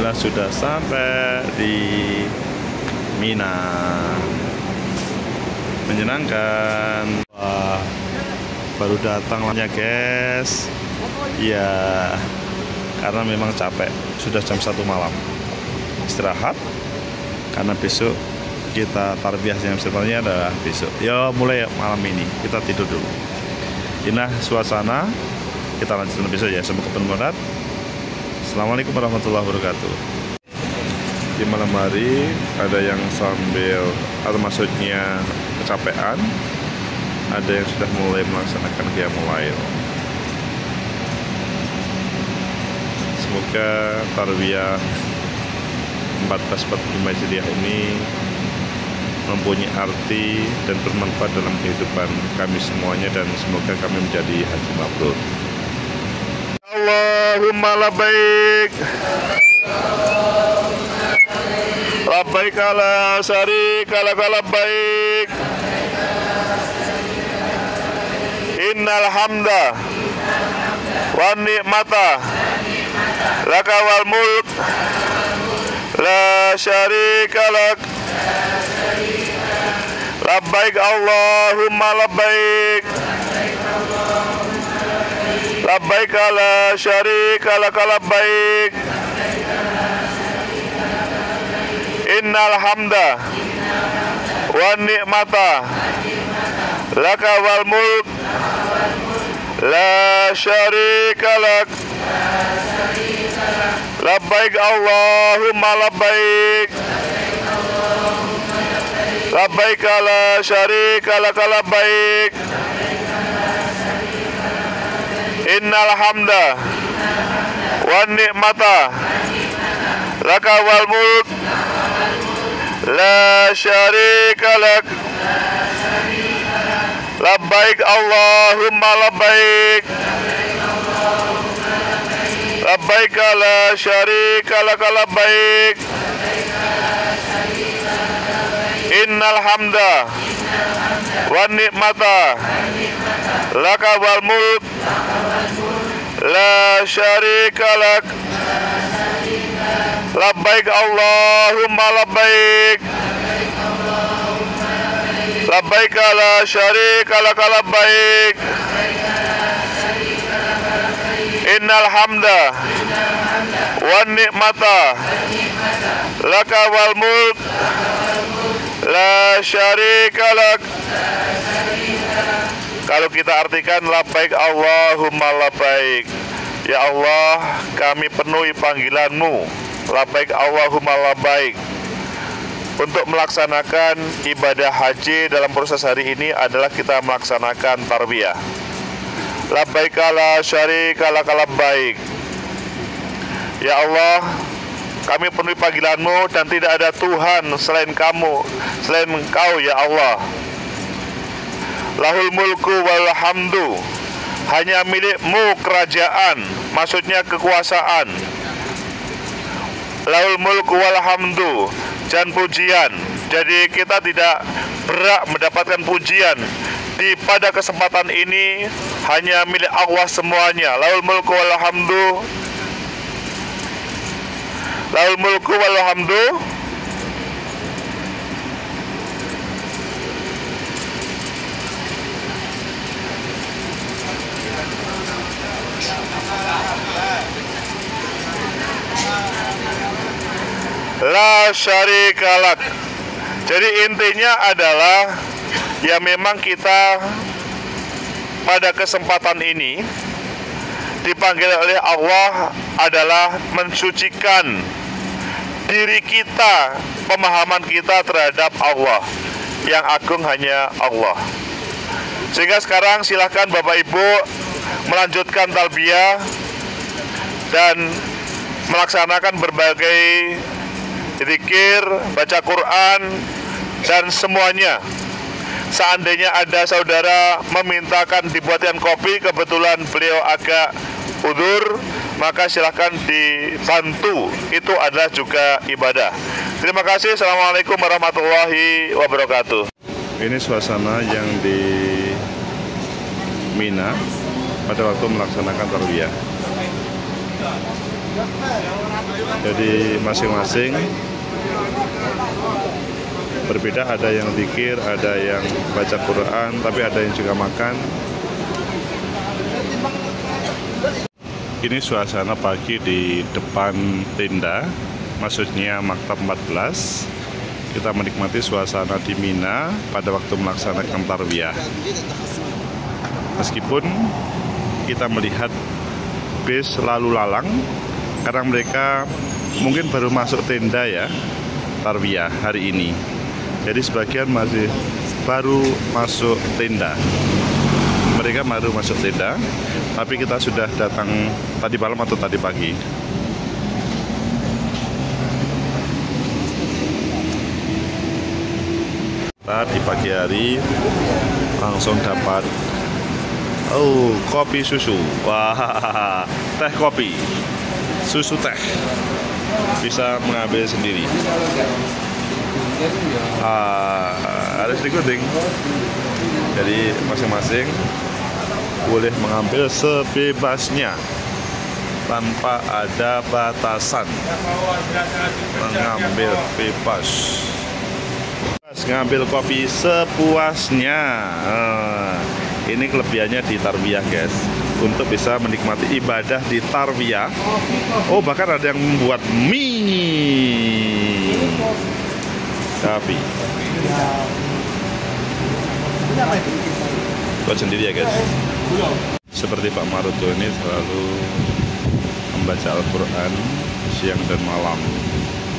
Alhamdulillah sudah sampai di Mina. Menyenangkan. Wah, baru datang ya guys. Iya, karena memang capek. Sudah jam 1 malam. Istirahat. Karena besok kita tarbiyah yang sebenarnya adalah besok. Ya mulai malam ini kita tidur dulu. Indah suasana. Kita lanjutkan besok ya. Semoga bermanfaat. Assalamualaikum warahmatullahi wabarakatuh. Di malam hari ada yang sambil atau maksudnya kecapean, ada yang sudah mulai melaksanakan qiyamul lail. Semoga tarbiyah 1445 Hijriah ini mempunyai arti dan bermanfaat dalam kehidupan kami semuanya, dan semoga kami menjadi haji mabrur. Allahumma labbaik labbaik la syarika lak labbaik innal hamda wan ni'mata laka wal mulk la syarika lak labbaik Allahumma labbaik labbaik la syarika lak labbaik innal hamda wan ni'mata laka wal mulk la syarika lak labbaik Allahumma labbaik labbaik la syarika lak labbaik innal hamda wan ni'mata laka wal mulk la syarika lak labbaik Allahumma labbaik labbaik la syarika lak labbaik innal hamda wan ni'mata laka wal mulk la syarika lak labbaik Allahumma labbaik labbaik la syarika lak labbaik innal hamda wan ni'mata laka wal mulk la syarika lak. Kalau kita artikan labbaik Allahumma labbaik, ya Allah kami penuhi panggilanmu, labbaik Allahumma labbaik. Untuk melaksanakan ibadah haji dalam proses hari ini adalah kita melaksanakan tarbiyah. Labbaik la syarika lak labbaik. Ya Allah, kami penuhi panggilanmu dan tidak ada Tuhan selain kamu, selain engkau ya Allah. Lahul mulku wal hamdu, hanya milikmu kerajaan, maksudnya kekuasaan. Lahul mulku wal hamdu, dan pujian. Jadi kita tidak berhak mendapatkan pujian. Pada kesempatan ini hanya milik Allah semuanya. Lahul mulku wal hamdu, lahul mulku wal hamdu. La syarika lak. Jadi intinya adalah ya memang kita pada kesempatan ini dipanggil oleh Allah adalah mensucikan diri kita, pemahaman kita terhadap Allah. Yang agung hanya Allah. Sehingga sekarang silahkan Bapak Ibu melanjutkan talbiyah dan melaksanakan berbagai zikir, baca Quran, dan semuanya. Seandainya ada saudara memintakan dibuatkan kopi, kebetulan beliau agak udzur, maka silahkan dibantu. Itu adalah juga ibadah. Terima kasih. Assalamualaikum warahmatullahi wabarakatuh. Ini suasana yang di Mina pada waktu melaksanakan tarbiyah. Jadi masing-masing berbeda, ada yang zikir, ada yang baca Quran, tapi ada yang juga makan. Ini suasana pagi di depan tenda, maksudnya Maktab 14. Kita menikmati suasana di Mina pada waktu melaksanakan tarwiyah. Meskipun kita melihat bis lalu lalang, karena mereka mungkin baru masuk tenda ya, tarwiyah hari ini. Jadi sebagian masih baru masuk tenda. Mereka baru masuk tenda, tapi kita sudah datang tadi malam atau tadi pagi. Di pagi hari langsung dapat kopi susu. Wah, teh kopi, susu teh, bisa mengambil sendiri. Ada sedikit ding. Jadi masing-masing boleh mengambil sebebasnya tanpa ada batasan, mengambil bebas. Ngambil kopi sepuasnya. Ini kelebihannya di tarwiyah guys, untuk bisa menikmati ibadah di tarwiyah. Bahkan ada yang membuat mie kopi. Buat sendiri ya guys. Seperti Pak Maruto ini selalu membaca Al-Quran siang dan malam,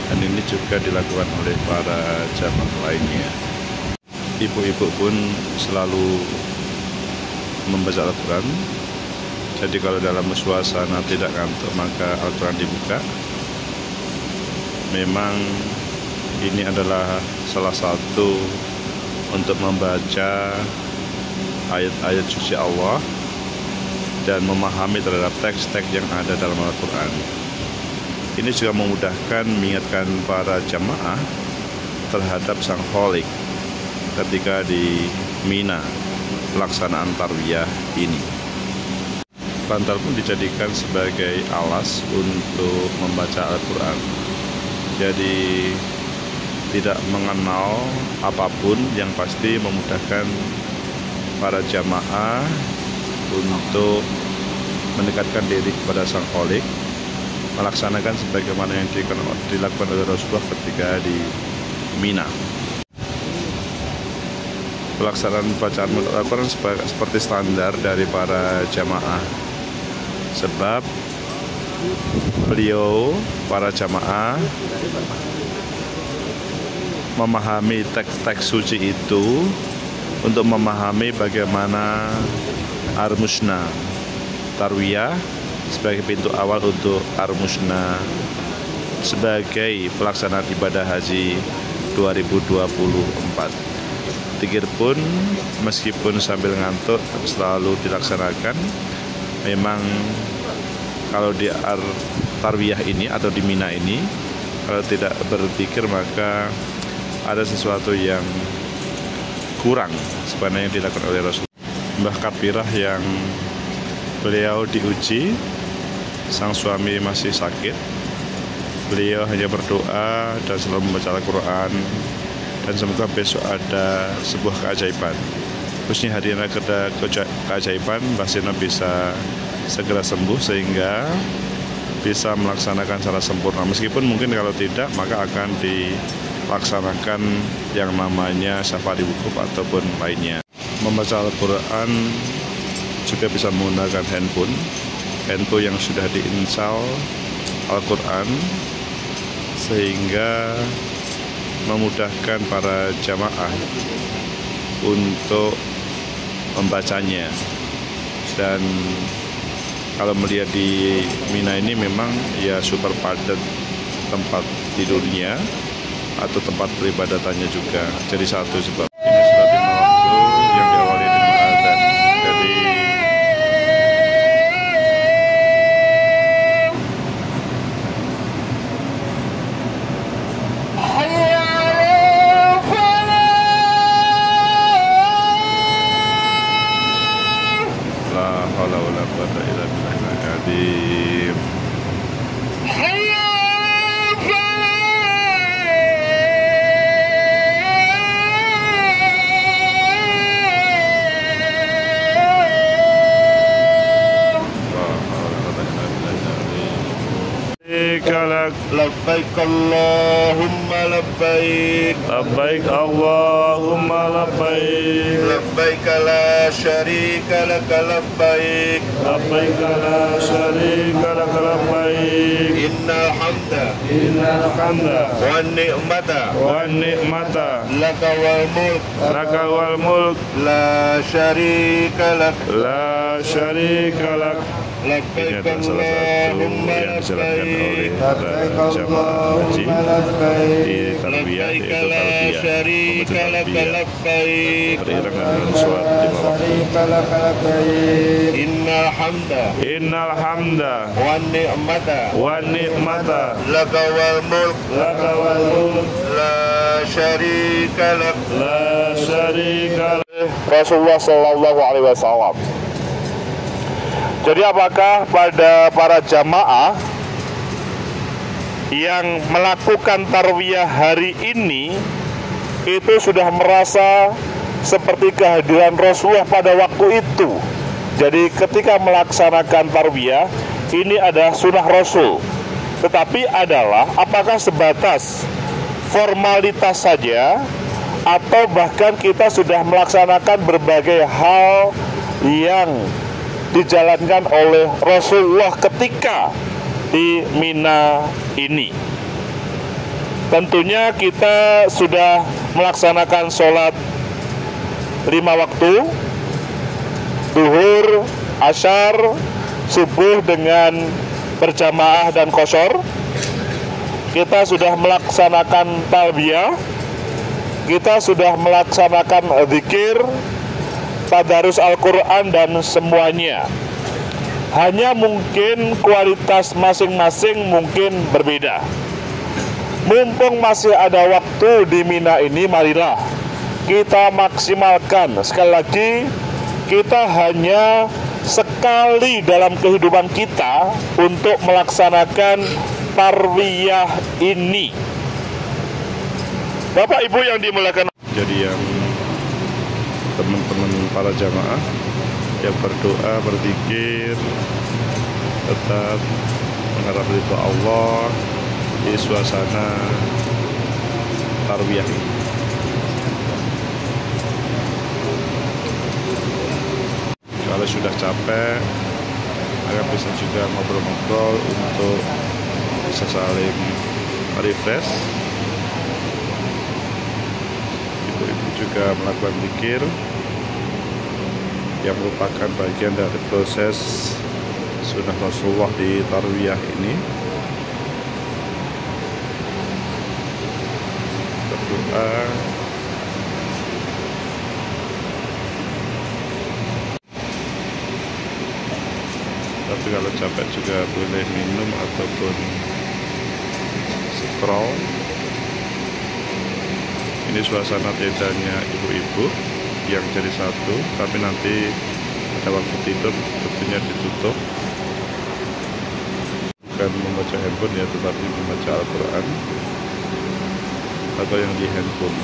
dan ini juga dilakukan oleh para jamaah lainnya. Ibu-ibu pun selalu membaca Al-Quran. Jadi kalau dalam suasana tidak ngantuk, maka Al-Quran dibuka. Memang ini adalah salah satu untuk membaca ayat-ayat suci Allah dan memahami terhadap teks-teks yang ada dalam Al-Quran. Ini juga memudahkan mengingatkan para jamaah terhadap Sang Kholik ketika di Mina pelaksanaan tarwiyah ini. Bantal pun dijadikan sebagai alas untuk membaca Al-Quran. Jadi tidak mengenal apapun, yang pasti memudahkan para jamaah untuk mendekatkan diri kepada Sang Kholik, melaksanakan sebagaimana yang dilakukan oleh Rasulullah ketika di Mina. Pelaksanaan bacaan Al-Quran seperti standar dari para jamaah, sebab beliau, para jamaah, memahami teks-teks suci itu untuk memahami bagaimana Ar-Musna tarwiyah sebagai pintu awal untuk Ar-Musna sebagai pelaksanaan ibadah haji 2024. Zikir pun meskipun sambil ngantuk selalu dilaksanakan. Memang kalau di tarwiyah ini atau di Mina ini, kalau tidak berzikir maka ada sesuatu yang kurang sebenarnya yang dilakukan oleh Rasul. Mbah Kapirah yang beliau diuji, sang suami masih sakit, beliau hanya berdoa dan selalu membaca Al-Quran, dan semoga besok ada sebuah keajaiban. Khususnya hari ini ada keajaiban, Mbah Sina bisa segera sembuh sehingga bisa melaksanakan secara sempurna. Meskipun mungkin kalau tidak maka akan dilaksanakan yang namanya safari wukuf ataupun lainnya. Membaca Al-Quran juga bisa menggunakan handphone yang sudah diinstal Al-Quran, sehingga memudahkan para jamaah untuk membacanya. Dan kalau melihat di Mina ini memang ya super padat tempat tidurnya atau tempat peribadatannya juga. Jadi satu sebab ini sudah lima waktu yang diawali dengan azan. Jadi la haula wala quwwata illa billahil azim. lak. Labbaik Allahumma labbaik. Labbaik Allahumma labbaik. Labbaik la syarika lak labbaik. Labbaik la syarika lak labbaik. Innal hamda wan ni'mata laka wal mulk la syarika lak. Ini Labbaik adalah salah satu yang dijalankan oleh jamaah haji di tarbiyah, yaitu tarbiyah beriringan dengan sholat 5 waktu. Innal hamda wan ni'mata laka wal mulk la syarika lak. Rasulullah Shallallahu Alaihi Wasallam. Jadi apakah pada para jamaah yang melakukan tarwiyah hari ini itu sudah merasa seperti kehadiran Rasulullah pada waktu itu? Jadi ketika melaksanakan tarwiyah ini adalah sunnah Rasul, tetapi adalah apakah sebatas formalitas saja atau bahkan kita sudah melaksanakan berbagai hal yang dijalankan oleh Rasulullah ketika di Mina ini. Tentunya kita sudah melaksanakan sholat 5 waktu, duhur, asyar, subuh dengan berjamaah dan qashar. Kita sudah melaksanakan talbiyah, kita sudah melaksanakan zikir, tadarus Al-Quran dan semuanya. Hanya mungkin kualitas masing-masing mungkin berbeda. Mumpung masih ada waktu di Mina ini, marilah kita maksimalkan. Sekali lagi, kita hanya sekali dalam kehidupan kita untuk melaksanakan tarwiyah ini. Bapak Ibu yang dimuliakan, Jadi yang teman-teman para jamaah yang berdoa, berzikir, tetap mengharap ridho Allah di suasana tarwiyah ini. Kalau sudah capek, agar bisa juga ngobrol-ngobrol untuk bisa saling refresh. Ibu-ibu juga melakukan zikir yang merupakan bagian dari proses sunnah Rasulullah di tarwiyah ini. Berdoa, tapi kalau capek juga boleh minum ataupun scroll. Ini suasana tendanya ibu-ibu yang jadi satu, tapi nanti pada waktu tidur tentunya ditutup. Bukan membaca handphone ya, tetapi membaca Al-Quran atau yang di handphone.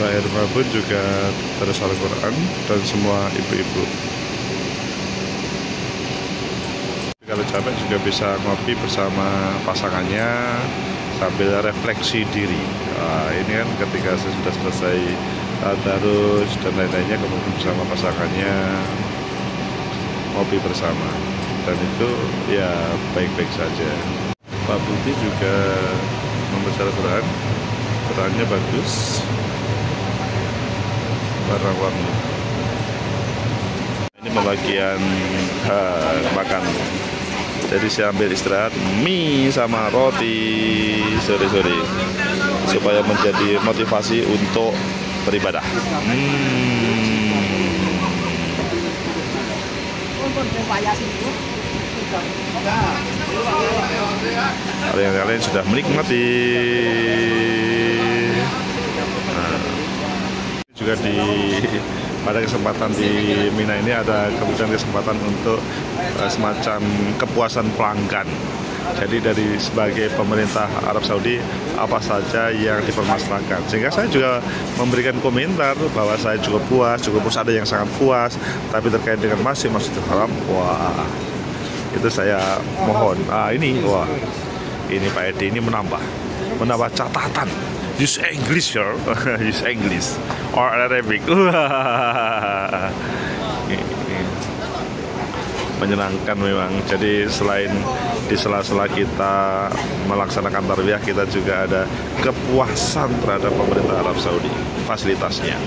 Mbak Irma pun juga terus Al-Quran dan semua ibu-ibu. Kalau capek juga bisa ngopi bersama pasangannya sambil refleksi diri. Nah, ini kan ketika sudah selesai tadarus dan lain-lainnya, kemudian bersama pasangannya ngopi bersama, dan itu ya baik-baik saja. Pak Putih juga membaca Al-Quran, Qurannya bagus, warna wangi. Ini pembagian makan. Jadi saya ambil istirahat mie sama roti sore-sore supaya menjadi motivasi untuk beribadah. Kalian sudah menikmati. Nah, juga pada kesempatan di Mina ini ada kemudian kesempatan untuk semacam kepuasan pelanggan. Jadi dari sebagai pemerintah Arab Saudi apa saja yang dipermasalahkan, sehingga saya juga memberikan komentar bahwa saya cukup puas, ada yang sangat puas. Tapi terkait dengan Masjidil Haram, wah Itu saya mohon. Ini wah, ini Pak Edi ini menambah catatan. Use English, sir. Use English or Arabic. Menyenangkan memang. Jadi selain di sela-sela kita melaksanakan tarbiyah, kita juga ada kepuasan terhadap pemerintah Arab Saudi, fasilitasnya.